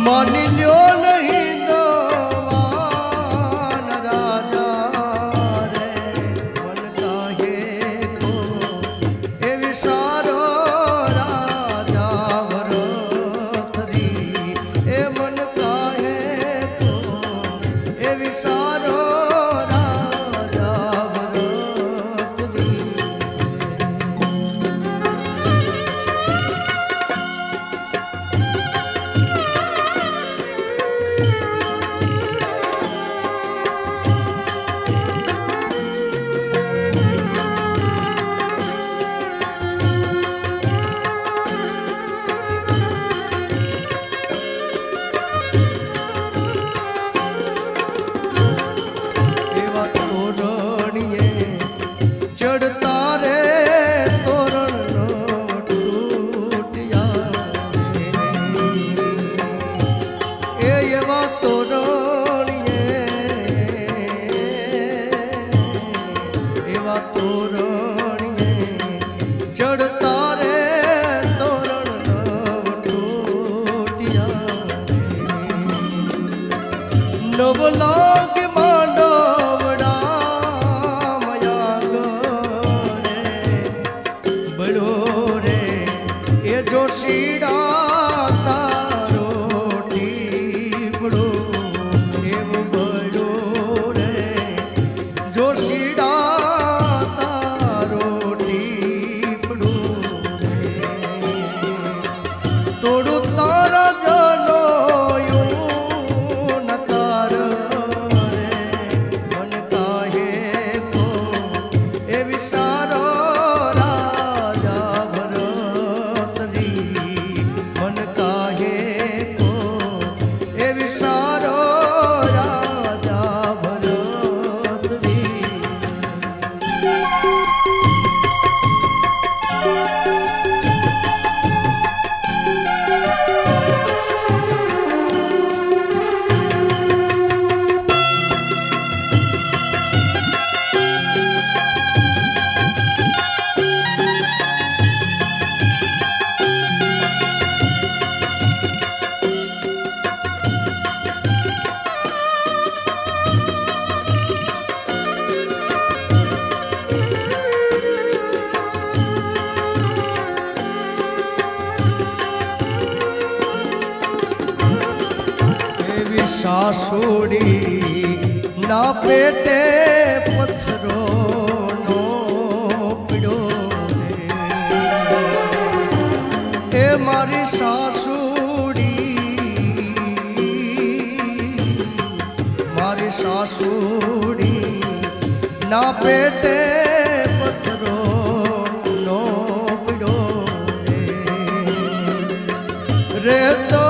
માની લ્યો નહીં દવાન રાજા રે મન કાહે કો એ વિસારો રાજા વરથરી એ મન કાહે કો એ વિસારો ચડતા રે તોરણ ટૂટ્યા એ એવા તોરણીએ એવા તોરણીએ ચડતા રે તોરણ ટૂટ્યા નવલાગ જોશીડા તારો ટીપડો એવું બળો રે જોશીડા તારો ટીપડો તોડું તારા જનો ન તાર રે મન કાહે કો એ વિસારો સાસુડી ના પેટે પથ્થરો નો પીડ્યો એ મારી સાસુડી ના પેટે પથ્થરો નો પીડ્યો રે તો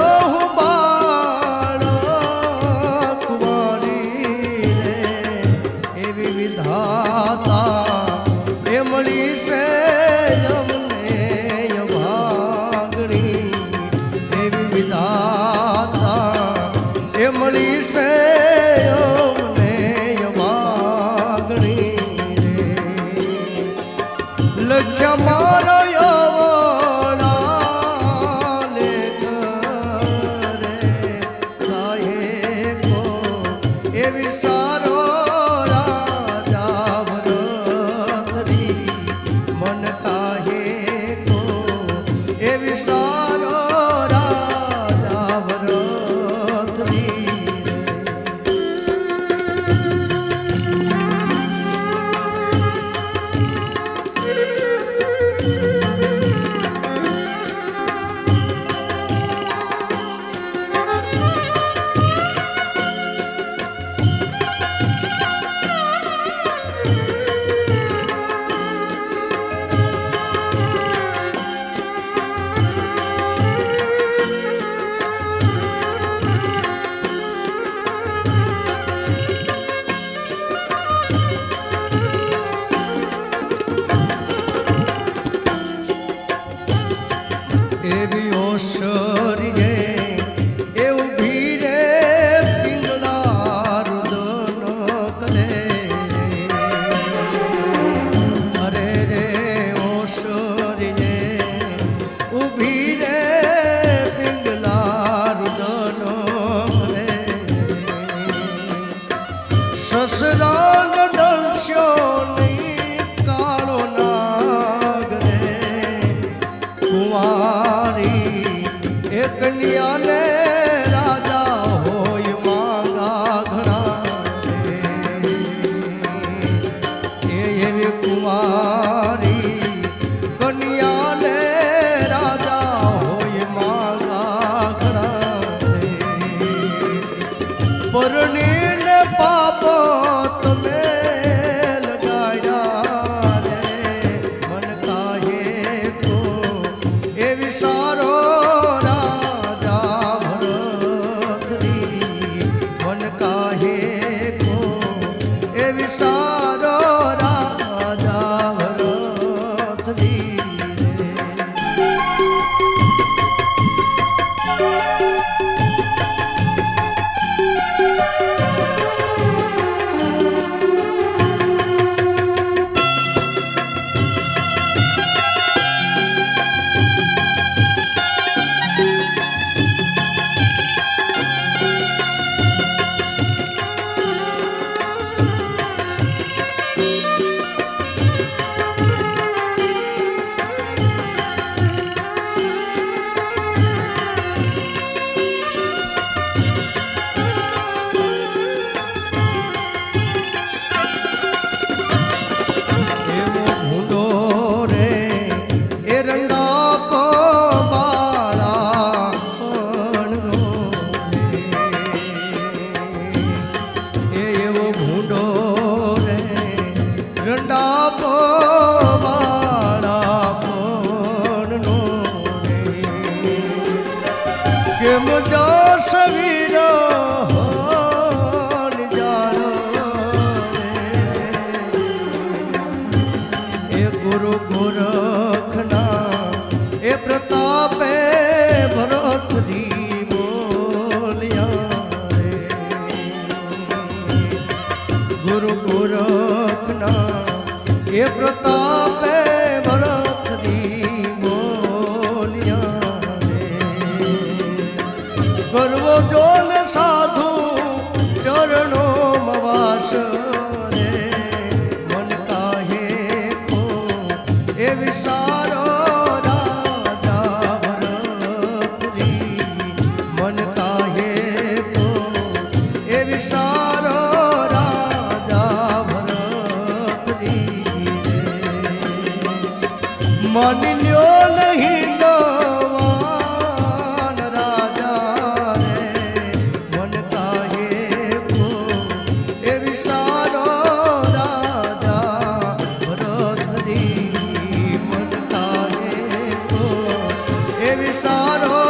મળી છે અમને ભાગણી એવી વિધાતા એ મળી છે અમને ભાગણી રે લખ્યા મારો લેખ રે કાહે કો એવી સારો મન કાહે કો એ વિસારો રાજા વરથરી નો કન્યાને રાજા હોય માંગા ઘણા એ એવી કુમારી કન્યાને રાજા હોય માંગા ઘણા પરણીને પાપો તમે લગાડ્યા રે મન કાહે કો એ વિસારો વિસારો રાજા ભરતની કેમ જો સવીરો જાણો એ ગુરુ ગોરખના એ પ્રતાપે ભરતજી બોલ્યા રે ગુરુ ગોરખના એ પ્રતાપે ભરતજી બોલ્યા કરવો જો ને સાધુ ચરણો મવાસ રે મન કાહે કો એ વિસારો રાજા ભરતજી મન કાહે કો એ વિસારો રાજા ભરતજી માની લ્યો નહીં વિસારો